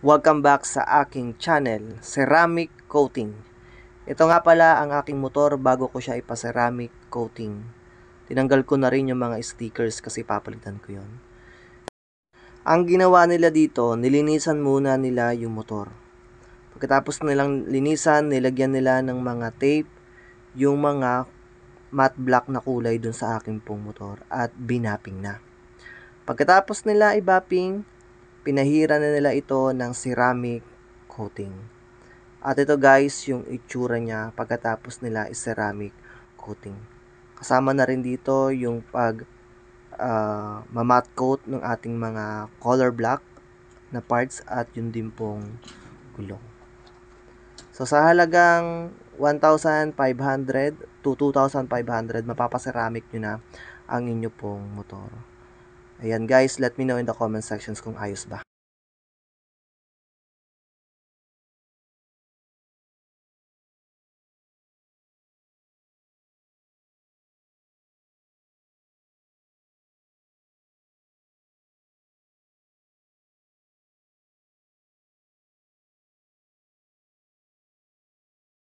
Welcome back sa aking channel, Ceramic Coating. Ito nga pala ang aking motor bago ko siya ipa-ceramic coating. Tinanggal ko na rin yung mga stickers kasi papalitan ko yon. Ang ginawa nila dito, nilinisan muna nila yung motor. Pagkatapos nilang linisan, nilagyan nila ng mga tape yung mga matte black na kulay dun sa aking pong motor at binapping na. Pagkatapos nila i-bapping, pinahira na nila ito ng ceramic coating. At ito guys, yung itsura niya pagkatapos nila i-ceramic coating. Kasama na rin dito yung pag matte coat ng ating mga color black na parts at yun din pong gulong. So sa halagang 1,500 to 2,500, mapapaceramic nyo na ang inyo pong motor. Ayan guys, let me know in the comment sections kung ayos ba.